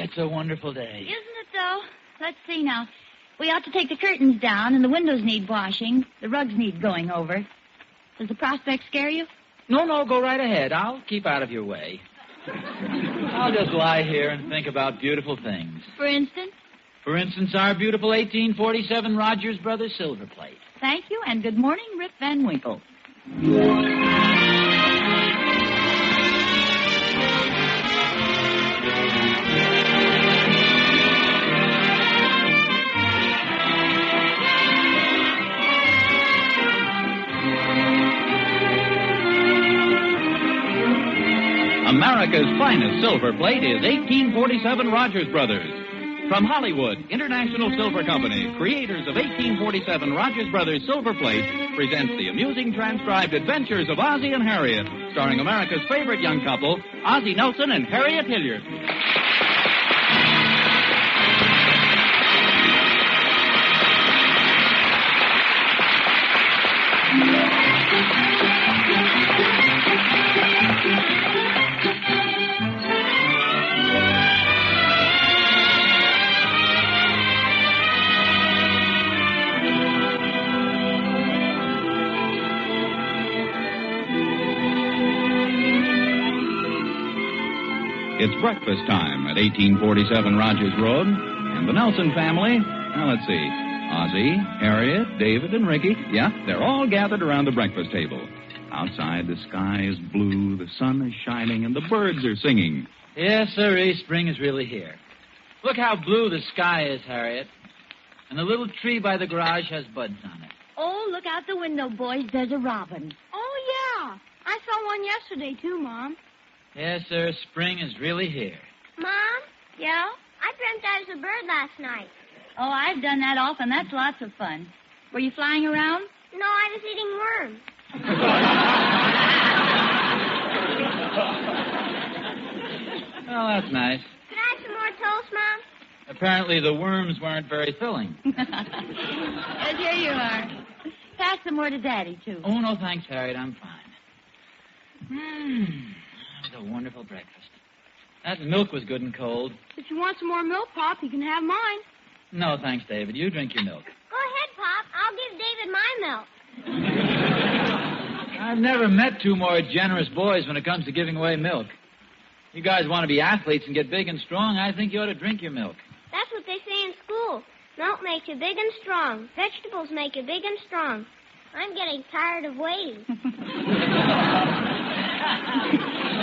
it's a wonderful day. Isn't it, though? Let's see now. We ought to take the curtains down, and the windows need washing. The rugs need going over. Does the prospect scare you? No, go right ahead. I'll keep out of your way. I'll just lie here and think about beautiful things. For instance? For instance, our beautiful 1847 Rogers Brothers silver plate. Thank you, and good morning, Rip Van Winkle. America's finest silver plate is 1847 Rogers Brothers. From Hollywood, International Silver Company, creators of 1847 Rogers Brothers Silver Plate, presents the amusing transcribed adventures of Ozzie and Harriet, starring America's favorite young couple, Ozzie Nelson and Harriet Hilliard. It's breakfast time at 1847 Rogers Road, and the Nelson family, now let's see, Ozzie, Harriet, David, and Ricky, yeah, they're all gathered around the breakfast table. Outside, the sky is blue, the sun is shining, and the birds are singing. Yes, sirree, spring is really here. Look how blue the sky is, Harriet. And the little tree by the garage has buds on it. Oh, look out the window, boys. There's a robin. Oh, yeah. I saw one yesterday, too, Mom. Yes, sir, spring is really here. Mom? Yeah? I dreamt I was a bird last night. Oh, I've done that often. That's lots of fun. Were you flying around? No, I was eating worms. Well, that's nice. Can I have some more toast, Mom? Apparently the worms weren't very filling. Yes, here you are. Pass some more to Daddy, too. Oh, no, thanks, Harriet. I'm fine. That was a wonderful breakfast. That milk was good and cold. If you want some more milk, Pop, you can have mine. No, thanks, David. You drink your milk. Go ahead, Pop. I'll give David my milk. I've never met two more generous boys when it comes to giving away milk. You guys want to be athletes and get big and strong, I think you ought to drink your milk. That's what they say in school. Milk makes you big and strong. Vegetables make you big and strong. I'm getting tired of waiting.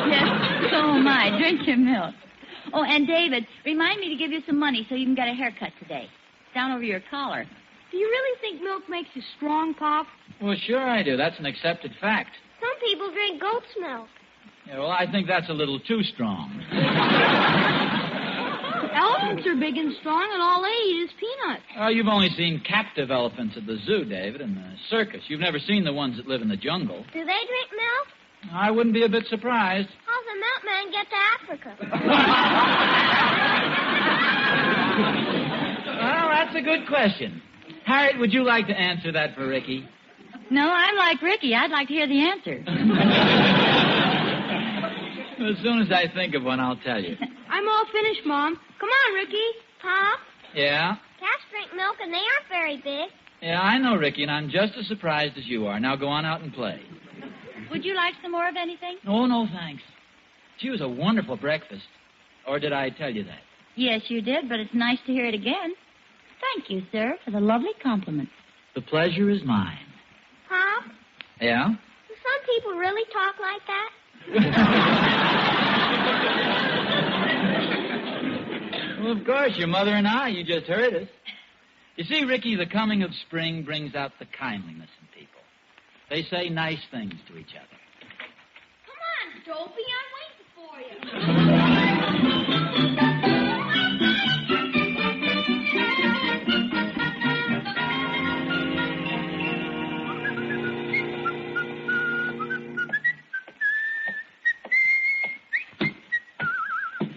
Yes, so am I. Drink your milk. Oh, and David, remind me to give you some money so you can get a haircut today. Down over your collar. Do you really think milk makes you strong, Pop? Well, sure I do. That's an accepted fact. Some people drink goat's milk. Yeah, well, I think that's a little too strong. Elephants are big and strong, and all they eat is peanuts. Oh, you've only seen captive elephants at the zoo, David, and the circus. You've never seen the ones that live in the jungle. Do they drink milk? I wouldn't be a bit surprised. How's the milkman get to Africa? Well, that's a good question. Harriet, would you like to answer that for Ricky? No, I'm like Ricky. I'd like to hear the answer. As soon as I think of one, I'll tell you. I'm all finished, Mom. Come on, Ricky. Pop? Yeah? Cats drink milk, and they aren't very big. Yeah, I know, Ricky, and I'm just as surprised as you are. Now go on out and play. Would you like some more of anything? Oh, no, thanks. Gee, it was a wonderful breakfast. Or did I tell you that? Yes, you did, but it's nice to hear it again. Thank you, sir, for the lovely compliment. The pleasure is mine. Pop? Yeah? Do some people really talk like that? Well, of course, your mother and I, you just heard us. You see, Ricky, the coming of spring brings out the kindliness in people. They say nice things to each other. Come on, Dopey. I'm waiting for you.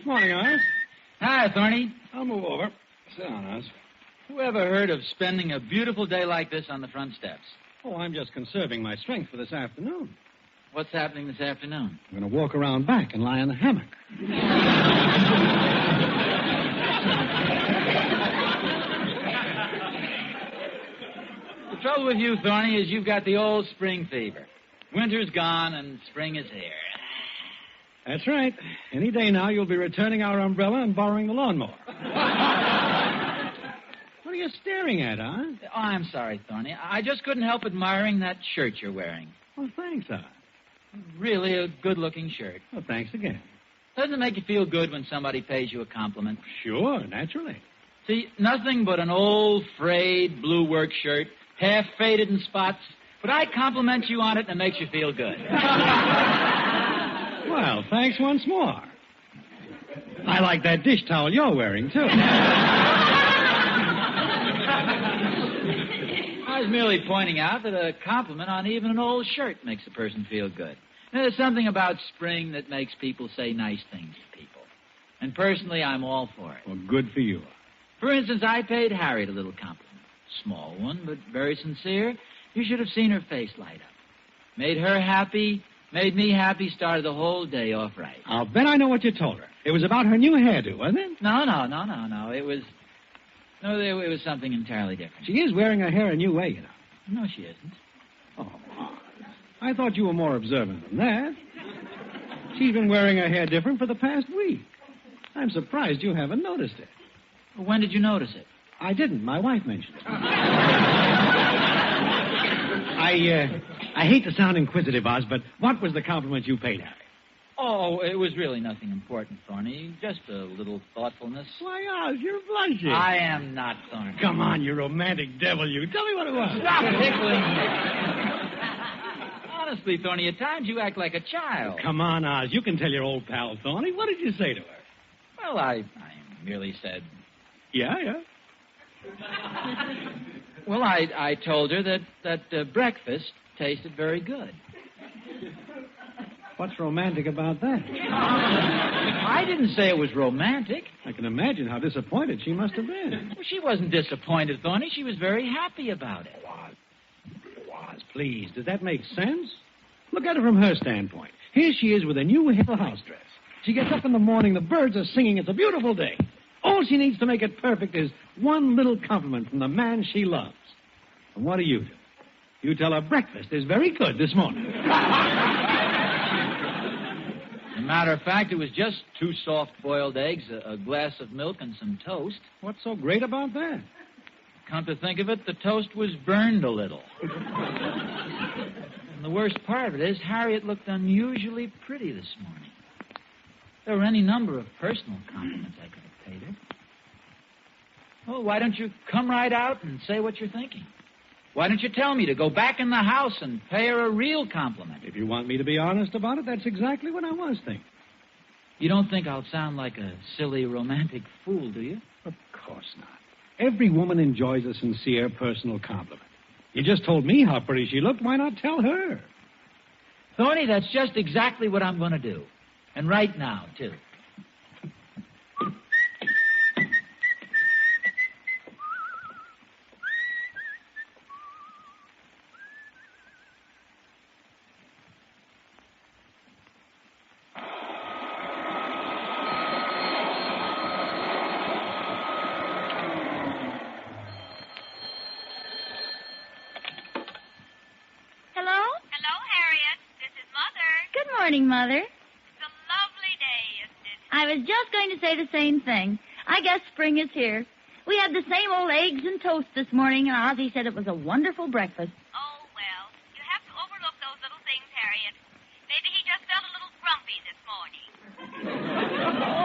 Morning, Oz. Hi, Thorny. I'll move over. Sit down, Oz. Who ever heard of spending a beautiful day like this on the front steps? Oh, I'm just conserving my strength for this afternoon. What's happening this afternoon? I'm going to walk around back and lie in the hammock. trouble with you, Thorny, is you've got the old spring fever. Winter's gone and spring is here. That's right. Any day now, you'll be returning our umbrella and borrowing the lawnmower. What are you staring at, huh? Oh, I'm sorry, Thorny. I just couldn't help admiring that shirt you're wearing. Well, thanks, huh? Really a good-looking shirt. Well, thanks again. Doesn't it make you feel good when somebody pays you a compliment? Sure, naturally. See, nothing but an old, frayed blue work shirt, half faded in spots, but I compliment you on it and it makes you feel good. Well, thanks once more. I like that dish towel you're wearing, too. I was merely pointing out that a compliment on even an old shirt makes a person feel good. And there's something about spring that makes people say nice things to people. And personally, I'm all for it. Well, good for you. For instance, I paid Harriet a little compliment. Small one, but very sincere. You should have seen her face light up. Made her happy, made me happy, started the whole day off right. I'll bet I know what you told her. It was about her new hairdo, wasn't it? No. It was something entirely different. She is wearing her hair a new way, you know. No, she isn't. Oh, I thought you were more observant than that. She's been wearing her hair different for the past week. I'm surprised you haven't noticed it. Well, when did you notice it? I didn't. My wife mentioned it. I hate to sound inquisitive, Oz, but what was the compliment you paid Harry? Oh, it was really nothing important, Thorny. Just a little thoughtfulness. Why, Oz, you're blushing. I am not, Thorny. Come on, you romantic devil, you. Tell me what it was. Stop tickling me. Honestly, Thorny, at times you act like a child. Come on, Oz. You can tell your old pal, Thorny. What did you say to her? Well, I merely said... Yeah. Well, I told her that breakfast tasted very good. What's romantic about that? I didn't say it was romantic. I can imagine how disappointed she must have been. Well, she wasn't disappointed, Thorny. She was very happy about it. Oz, please. Does that make sense? Look at it from her standpoint. Here she is with a new hill house dress. She gets up in the morning, the birds are singing, it's a beautiful day. All she needs to make it perfect is one little compliment from the man she loves. And what do? You tell her breakfast is very good this morning. As a matter of fact, it was just 2 soft-boiled eggs, a glass of milk, and some toast. What's so great about that? Come to think of it, the toast was burned a little. And the worst part of it is Harriet looked unusually pretty this morning. There were any number of personal compliments I could have paid her. Well, why don't you come right out and say what you're thinking? Why don't you tell me to go back in the house and pay her a real compliment? If you want me to be honest about it, that's exactly what I was thinking. You don't think I'll sound like a silly romantic fool, do you? Of course not. Every woman enjoys a sincere personal compliment. You just told me how pretty she looked. Why not tell her? Thorny, that's just exactly what I'm going to do. And right now, too. Hello? Hello, Harriet. This is Mother. Good morning, Mother. It's a lovely day, isn't it? I was just going to say the same thing. I guess spring is here. We had the same old eggs and toast this morning, and Ozzie said it was a wonderful breakfast. Oh, well, you have to overlook those little things, Harriet. Maybe he just felt a little grumpy this morning.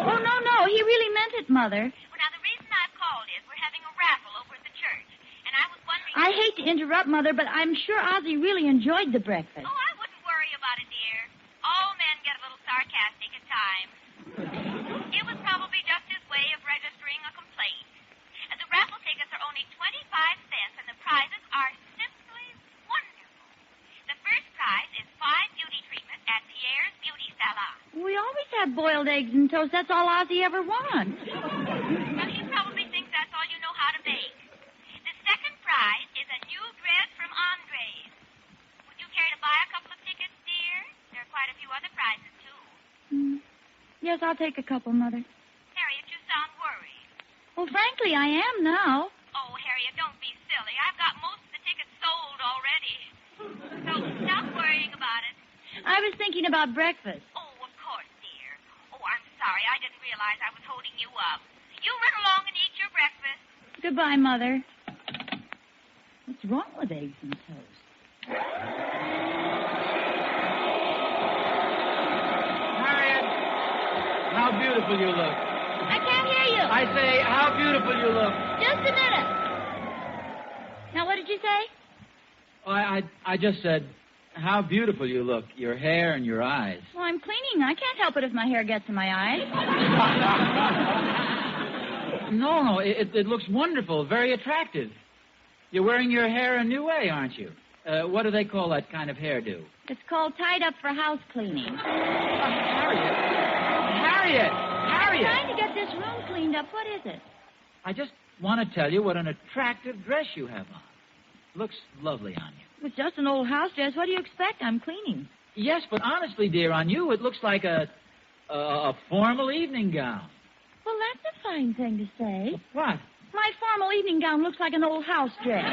Oh, no. He really meant it, Mother. Well, now, the reason I've called is we're having a raffle over at the church, and I was wondering... I hate to interrupt, Mother, but I'm sure Ozzie really enjoyed the breakfast. Oh, I wouldn't worry about it, dear. All men get a little sarcastic at times. It was probably just his way of registering a complaint. And the raffle tickets are only 25 cents, and the prizes are simply wonderful. The first prize is 5 beauty treatments at Pierre's Beauty Salon. We always have boiled eggs and toast. That's all Ozzie ever wants. Well, he probably thinks that's all you know how to make. The second prize is a new dress from Andres. Would you care to buy a couple of tickets, dear? There are quite a few other prizes, too. Yes, I'll take a couple, Mother. Harriet, you sound worried. Well, frankly, I am now. Oh, Harriet, don't be silly. I've got most of the tickets sold I was thinking about breakfast. Oh, of course, dear. Oh, I'm sorry. I didn't realize I was holding you up. You run along and eat your breakfast. Goodbye, Mother. What's wrong with eggs and toast? Harriet, how beautiful you look. I can't hear you. I say, how beautiful you look. Just a minute. Now, what did you say? Oh, I just said, how beautiful you look. Your hair and your eyes. Well, I'm cleaning. I can't help it if my hair gets in my eyes. No, it looks wonderful, very attractive. You're wearing your hair a new way, aren't you? What do they call that kind of hairdo? It's called tied up for house cleaning. Harriet! I'm trying to get this room cleaned up. What is it? I just want to tell you what an attractive dress you have on. Looks lovely on you. It's just an old house dress. What do you expect? I'm cleaning. Yes, but honestly, dear, on you it looks like a formal evening gown. Well, that's a fine thing to say. What? My formal evening gown looks like an old house dress.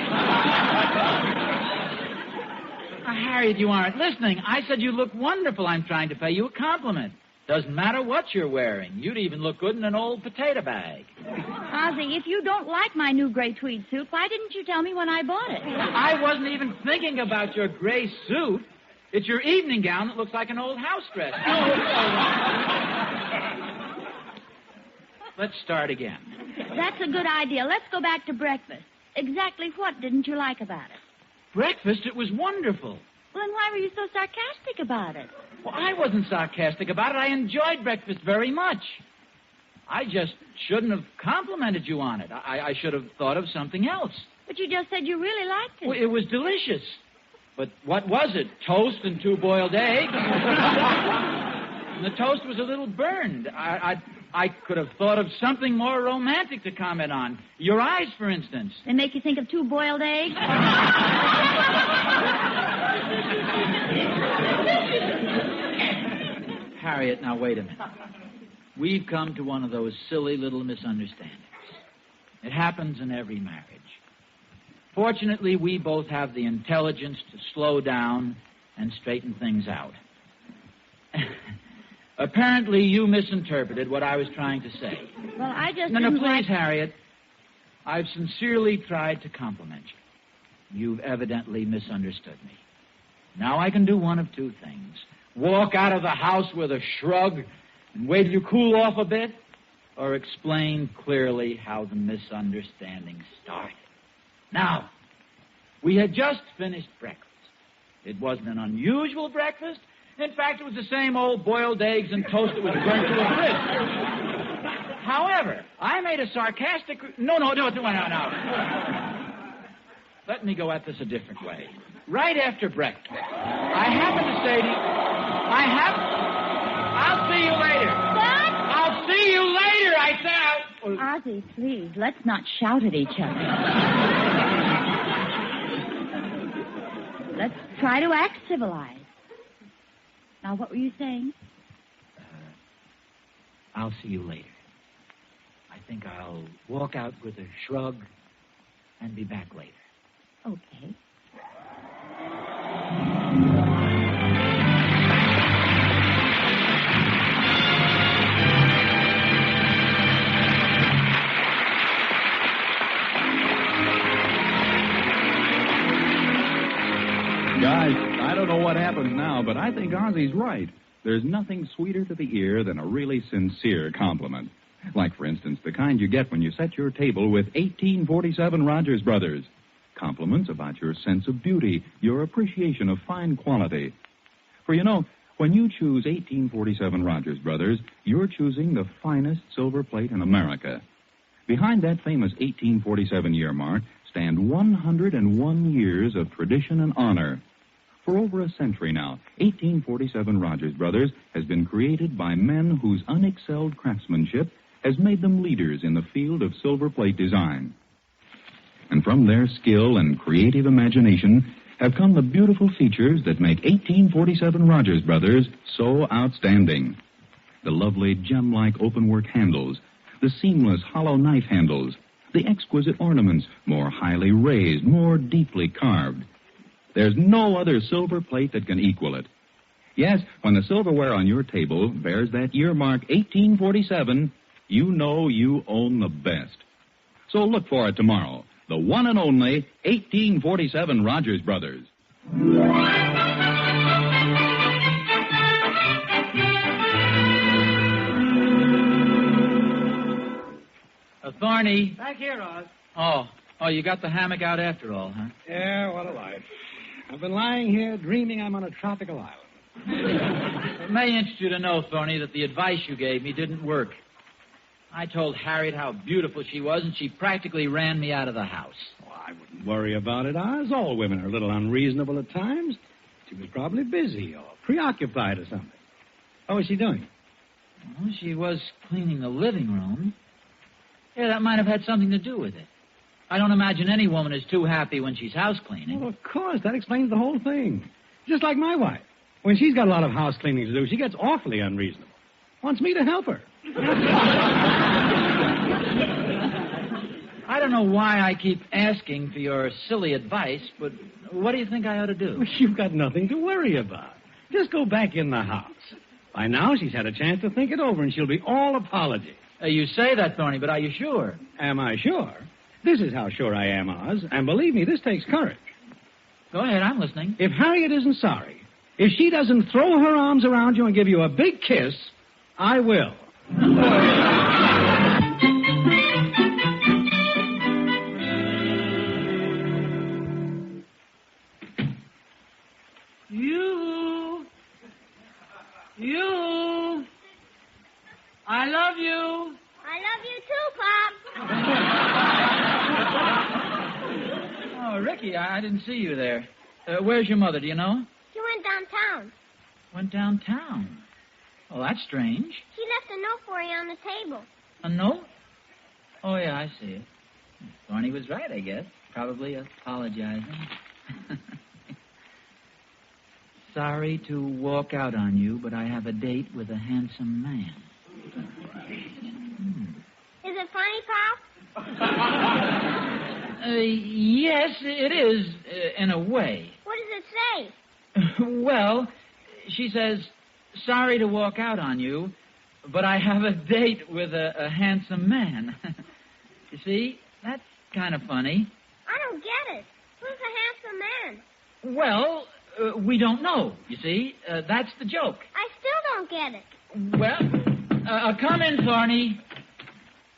Harriet, you aren't listening. I said you look wonderful. I'm trying to pay you a compliment. Doesn't matter what you're wearing. You'd even look good in an old potato bag. Ozzie, if you don't like my new gray tweed suit, why didn't you tell me when I bought it? I wasn't even thinking about your gray suit. It's your evening gown that looks like an old house dress. Let's start again. That's a good idea. Let's go back to breakfast. Exactly what didn't you like about it? Breakfast, it was wonderful. Well, then why were you so sarcastic about it? Well, I wasn't sarcastic about it. I enjoyed breakfast very much. I just shouldn't have complimented you on it. I should have thought of something else. But you just said you really liked it. Well, it was delicious. But what was it? Toast and 2 boiled eggs? And the toast was a little burned. I could have thought of something more romantic to comment on. Your eyes, for instance. They make you think of 2 boiled eggs? Harriet, now wait a minute. We've come to one of those silly little misunderstandings. It happens in every marriage. Fortunately, we both have the intelligence to slow down and straighten things out. Apparently, you misinterpreted what I was trying to say. Well, I just No, didn't please, like... Harriet. I've sincerely tried to compliment you. You've evidently misunderstood me. Now I can do one of 2 things. Walk out of the house with a shrug and wait till you cool off a bit, or explain clearly how the misunderstanding started. Now, we had just finished breakfast. It wasn't an unusual breakfast. In fact, it was the same old boiled eggs and toast that was burnt to a crisp. However, I made a sarcastic... No. Let me go at this a different way. Right after breakfast, I happened to say to you... I'll see you later. What? I'll see you later, I said. Ozzie, please, let's not shout at each other. Let's try to act civilized. Now, what were you saying? I'll see you later. I think I'll walk out with a shrug and be back later. Okay. Guys, I don't know what happens now, but I think Ozzie's right. There's nothing sweeter to the ear than a really sincere compliment. Like, for instance, the kind you get when you set your table with 1847 Rogers Brothers. Compliments about your sense of beauty, your appreciation of fine quality. For you know, when you choose 1847 Rogers Brothers, you're choosing the finest silver plate in America. Behind that famous 1847 year mark stand 101 years of tradition and honor. For over a century now, 1847 Rogers Brothers has been created by men whose unexcelled craftsmanship has made them leaders in the field of silver plate design. And from their skill and creative imagination have come the beautiful features that make 1847 Rogers Brothers so outstanding. The lovely gem-like openwork handles, the seamless hollow knife handles, the exquisite ornaments, more highly raised, more deeply carved. There's no other silver plate that can equal it. Yes, when the silverware on your table bears that year mark 1847, you know you own the best. So look for it tomorrow. The one and only 1847 Rogers Brothers. Thorny. Back here, Oz. Oh, you got the hammock out after all, huh? Yeah, what a life. I've been lying here dreaming I'm on a tropical island. It may interest you to know, Thorny, that the advice you gave me didn't work. I told Harriet how beautiful she was, and she practically ran me out of the house. Oh, I wouldn't worry about it, Oz. All women are a little unreasonable at times. She was probably busy or preoccupied or something. How was she doing? Well, she was cleaning the living room. Yeah, that might have had something to do with it. I don't imagine any woman is too happy when she's house cleaning. Well, of course. That explains the whole thing. Just like my wife. When she's got a lot of house cleaning to do, she gets awfully unreasonable. Wants me to help her. I don't know why I keep asking for your silly advice, but what do you think I ought to do? Well, you've got nothing to worry about. Just go back in the house. By now, she's had a chance to think it over, and she'll be all apology. You say that, Thorny, but are you sure? Am I sure? This is how sure I am, Oz. And believe me, this takes courage. Go ahead, I'm listening. If Harriet isn't sorry, if she doesn't throw her arms around you and give you a big kiss, I will. You. I love you. I love you too, Pop. Oh, Ricky, I didn't see you there. Where's your mother, do you know? She went downtown. Went downtown? Oh, that's strange. She left a note for you on the table. A note? Oh, yeah, I see it. Barney was right, I guess. Probably apologizing. Sorry to walk out on you, but I have a date with a handsome man. Is it funny, Pop? Yes, it is, in a way. What does it say? Well, she says, sorry to walk out on you, but I have a date with a handsome man. You see, that's kind of funny. I don't get it. Who's the handsome man? Well, we don't know, you see. That's the joke. I still don't get it. Well, come in, Thorny.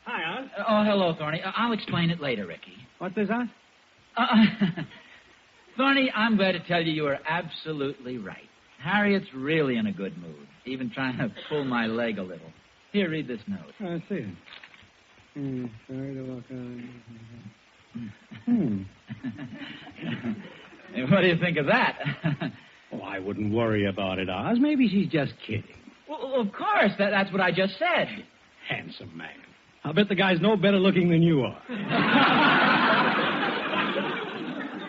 Hi, Oz. Oh, hello, Thorny. I'll explain it later, Ricky. What's this, Oz? Thorny, I'm glad to tell you you are absolutely right. Harriet's really in a good mood, even trying to pull my leg a little. Here, read this note. Oh, I see it. Sorry to walk What do you think of that? Oh, I wouldn't worry about it, Oz. Maybe she's just kidding. Well, of course. That's what I just said. Handsome man. I'll bet the guy's no better looking than you are.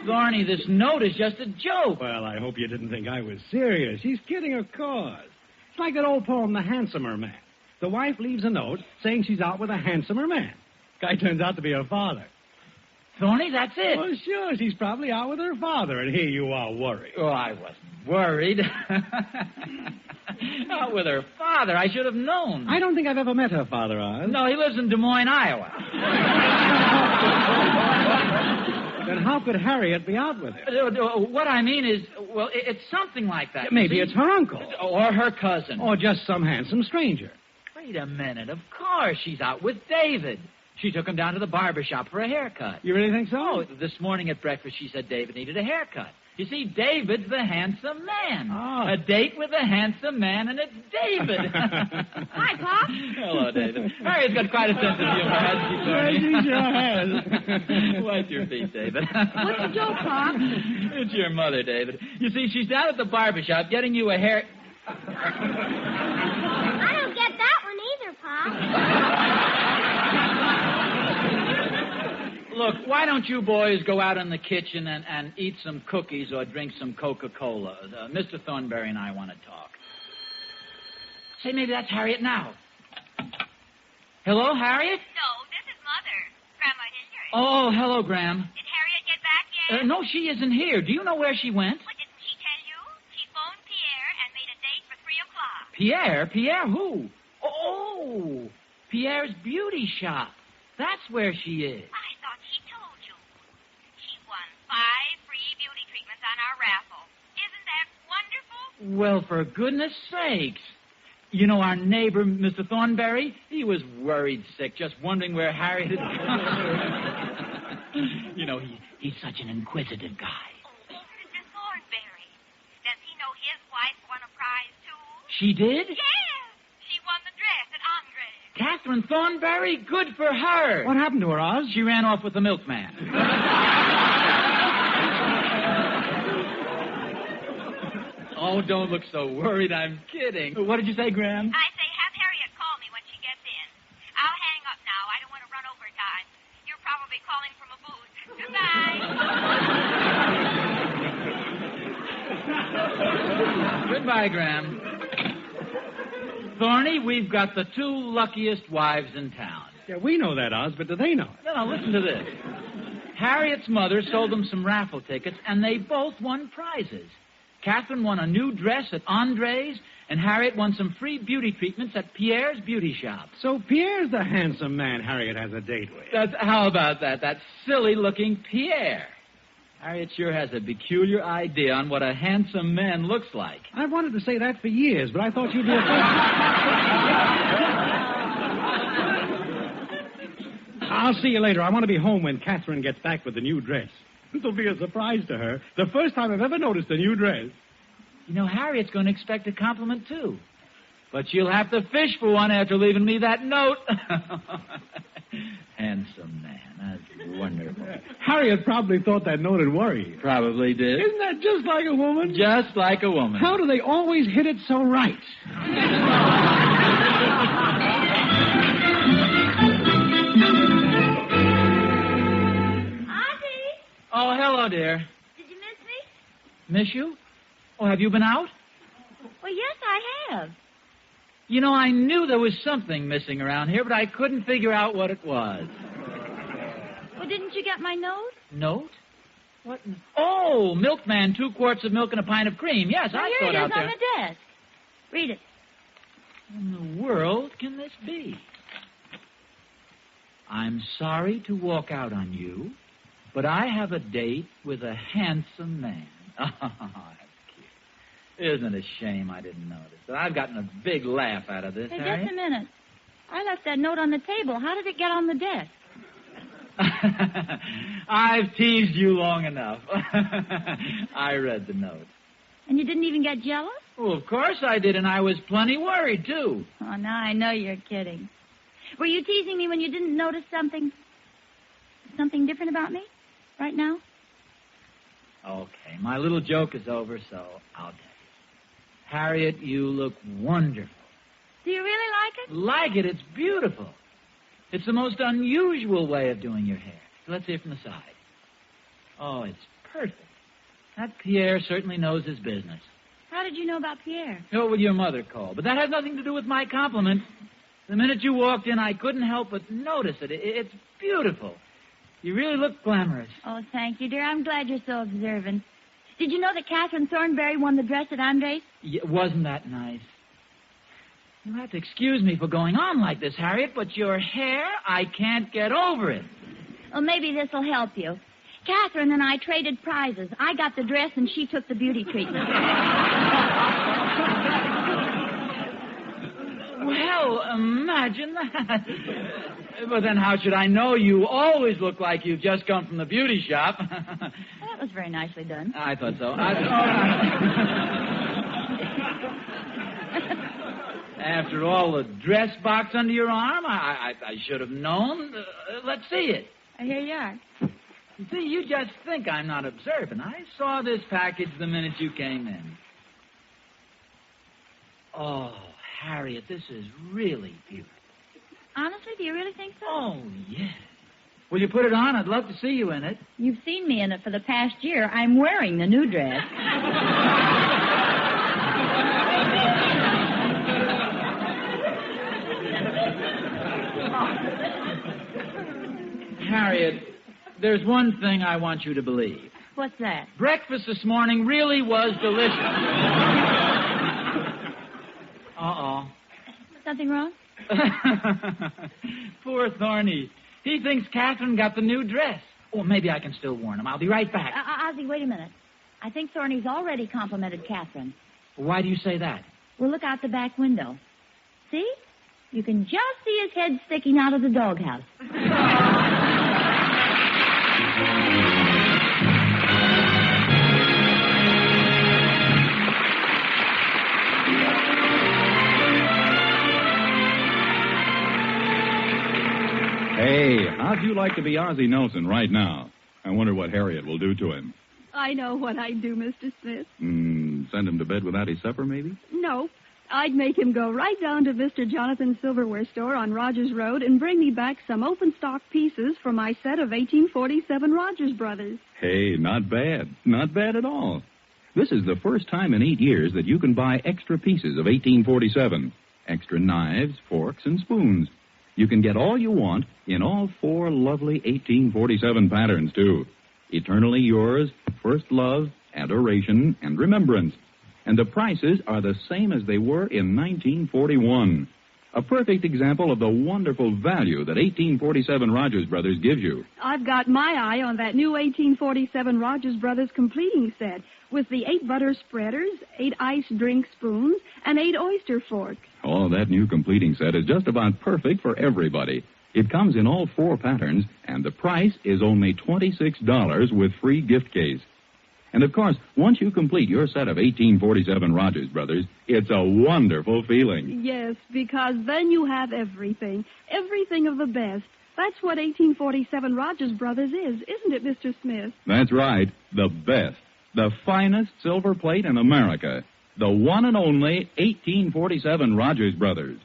Thorny, this note is just a joke. Well, I hope you didn't think I was serious. She's kidding, of course. It's like that old poem, The Handsomer Man. The wife leaves a note saying she's out with a handsomer man. Guy turns out to be her father. Thorny, that's it. Well, sure, she's probably out with her father, and here you are worried. Oh, I wasn't worried. Out with her father. I should have known. I don't think I've ever met her father, Oz. No, he lives in Des Moines, Iowa. Then how could Harriet be out with him? What I mean is, well, it's something like that. Maybe it's her uncle. Or her cousin. Or just some handsome stranger. Wait a minute. Of course she's out with David. She took him down to the barber shop for a haircut. You really think so? Oh, this morning at breakfast she said David needed a haircut. You see, David's the handsome man. Oh. A date with a handsome man, and it's David. Hi, Pop. Hello, David. Harriet's got quite a sense of humor, hasn't she, Tony? Yes, she sure has. Wipe your feet, David. What's the joke, Pop? It's your mother, David. You see, she's down at the barber shop getting you a hair... I don't get that one either, Pop. Look, why don't you boys go out in the kitchen and eat some cookies or drink some Coca-Cola? Mr. Thornberry and I want to talk. Say, maybe that's Harriet now. Hello, Harriet? No, this is Mother. Grandma didn't hear it. Oh, hello, Graham. Did Harriet get back yet? No, she isn't here. Do you know where she went? What didn't she tell you? She phoned Pierre and made a date Pierre? Pierre who? Oh, Pierre's beauty shop. That's where she is. I thought she told you. She won 5 free beauty treatments on our raffle. Isn't that wonderful? Well, for goodness sakes. You know, our neighbor, Mr. Thornberry, he was worried sick, just wondering where Harriet had gone. You know, he's such an inquisitive guy. Oh, Mr. Thornberry. Does he know his wife won a prize, too? She did? Yes. She won the dress at Andre's. Catherine Thornberry? Good for her. What happened to her, Oz? She ran off with the milkman. Oh, don't look so worried. I'm kidding. What did you say, Graham? I say have Harriet call me when she gets in. I'll hang up now. I don't want to run overtime. You're probably calling from a booth. Goodbye. Goodbye, Graham. Thorny, we've got the 2 luckiest wives in town. Yeah, we know that, Oz, but do they know it? Now, listen to this. Harriet's mother sold them some raffle tickets, and they both won prizes. Catherine won a new dress at Andre's, and Harriet won some free beauty treatments at Pierre's beauty shop. So Pierre's the handsome man Harriet has a date with. How about that? That silly-looking Pierre. Harriet sure has a peculiar idea on what a handsome man looks like. I've wanted to say that for years, but I thought you'd be afraid. I'll see you later. I want to be home when Catherine gets back with the new dress. It'll be a surprise to her. The first time I've ever noticed a new dress. You know, Harriet's going to expect a compliment, too. But she'll have to fish for one after leaving me that note. Handsome man. That's wonderful. Harriet probably thought that note would worry you. Probably did. Isn't that just like a woman? Just like a woman. How do they always hit it so right? Oh, hello, dear. Did you miss me? Miss you? Oh, have you been out? Well, yes, I have. You know, I knew there was something missing around here, but I couldn't figure out what it was. Well, didn't you get my note? Note? What? Oh, milkman, 2 quarts of milk and a pint of cream. Yes, Well, I here saw it it is out there. on the desk. Read it. What in the world can this be? I'm sorry to walk out on you, but I have a date with a handsome man. Oh, that's cute. Isn't it a shame I didn't notice that? I've gotten a big laugh out of this, Hey, Harriet. just a minute. I left that note on the table. How did it get on the desk? I've teased you long enough. I read the note. And you didn't even get jealous? Well, of course I did, and I was plenty worried, too. Oh, now I know you're kidding. Were you teasing me when you didn't notice something different about me right now? Okay, my little joke is over, so I'll tell you. Harriet, you look wonderful. Do you really like it? Like it? It's beautiful. It's the most unusual way of doing your hair. Let's see it from the side. Oh, it's perfect. That Pierre certainly knows his business. How did you know about Pierre? Oh, well, your mother called. But that has nothing to do with my compliment. The minute you walked in, I couldn't help but notice it. It's beautiful. You really look glamorous. Oh, thank you, dear. I'm glad you're so observant. Did you know that Catherine Thornberry won the dress at Andre's? Yeah, wasn't that nice? You'll have to excuse me for going on like this, Harriet, but your hair, I can't get over it. Well, maybe this will help you. Catherine and I traded prizes. I got the dress and she took the beauty treatment. Well, imagine that. But then how should I know? You always look like you've just come from the beauty shop. That was very nicely done. I thought so. After all, the dress box under your arm, I should have known. Let's see it. Here you are. You see, you just think I'm not observant. I saw this package the minute you came in. Oh, Harriet, this is really beautiful. Honestly, do you really think so? Oh, yes. Will you put it on? I'd love to see you in it. You've seen me in it for the past year. I'm wearing the new dress. Harriet, there's one thing I want you to believe. What's that? Breakfast this morning really was delicious. Uh-oh. Something wrong? Poor Thorny. He thinks Catherine got the new dress. Or maybe I can still warn him. I'll be right back. Ozzie, wait a minute. I think Thorny's already complimented Catherine. Why do you say that? Well, look out the back window. See? You can just see his head sticking out of the doghouse. Hey, how'd you like to be Ozzie Nelson right now? I wonder what Harriet will do to him. I know what I'd do, Mr. Smith. Send him to bed without his supper, maybe? No. I'd make him go right down to Mr. Jonathan's silverware store on Rogers Road and bring me back some open stock pieces for my set of 1847 Rogers Brothers. Hey, not bad. Not bad at all. This is the first time in 8 years that you can buy extra pieces of 1847. Extra knives, forks, and spoons. You can get all you want in all 4 lovely 1847 patterns, too. Eternally Yours, First Love, Adoration, and Remembrance. And the prices are the same as they were in 1941. A perfect example of the wonderful value that 1847 Rogers Brothers gives you. I've got my eye on that new 1847 Rogers Brothers completing set with the 8 butter spreaders, 8 ice drink spoons, and 8 oyster forks. Oh, that new completing set is just about perfect for everybody. It comes in all 4 patterns, and the price is only $26 with free gift case. And, of course, once you complete your set of 1847 Rogers Brothers, it's a wonderful feeling. Yes, because then you have everything. Everything of the best. That's what 1847 Rogers Brothers is, isn't it, Mr. Smith? That's right. The best. The finest silver plate in America. The one and only 1847 Rogers Brothers.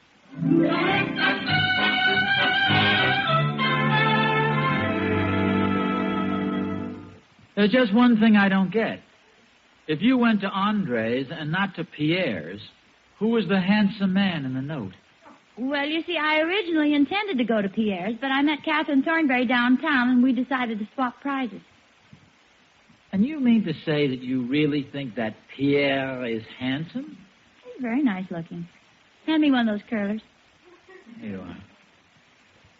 There's just one thing I don't get. If you went to Andre's and not to Pierre's, who was the handsome man in the note? Well, you see, I originally intended to go to Pierre's, but I met Catherine Thornberry downtown, and we decided to swap prizes. And you mean to say that you really think that Pierre is handsome? He's very nice looking. Hand me one of those curlers. Here you are.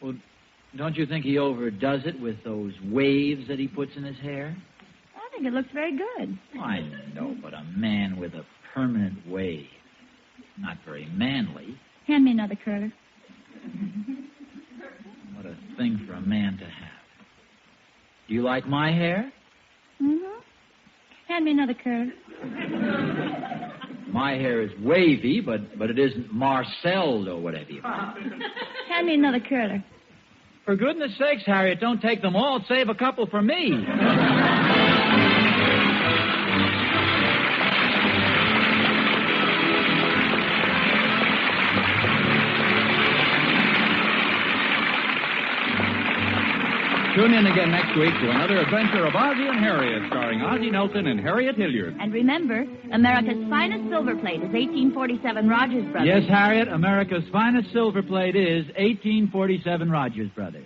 Well, don't you think he overdoes it with those waves that he puts in his hair? I think it looks very good. I know, but a man with a permanent wave. Not very manly. Hand me another curler. What a thing for a man to have. Do you like my hair? Mm-hmm. Hand me another curler. My hair is wavy, but it isn't marcelled or whatever you call it. Hand me another curler. For goodness sakes, Harriet, don't take them all. Save a couple for me. Tune in again next week to another adventure of Ozzie and Harriet, starring Ozzie Nelson and Harriet Hilliard. And remember, America's finest silver plate is 1847 Rogers Brothers. Yes, Harriet, America's finest silver plate is 1847 Rogers Brothers.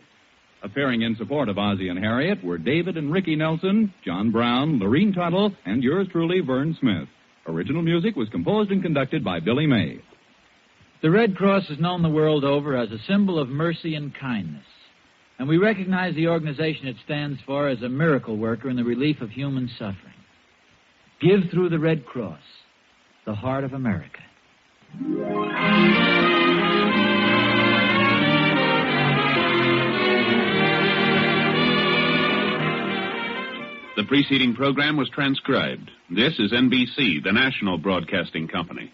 Appearing in support of Ozzie and Harriet were David and Ricky Nelson, John Brown, Lorene Tuttle, and yours truly, Vern Smith. Original music was composed and conducted by Billy May. The Red Cross is known the world over as a symbol of mercy and kindness. And we recognize the organization it stands for as a miracle worker in the relief of human suffering. Give through the Red Cross, the heart of America. The preceding program was transcribed. This is NBC, the national broadcasting company.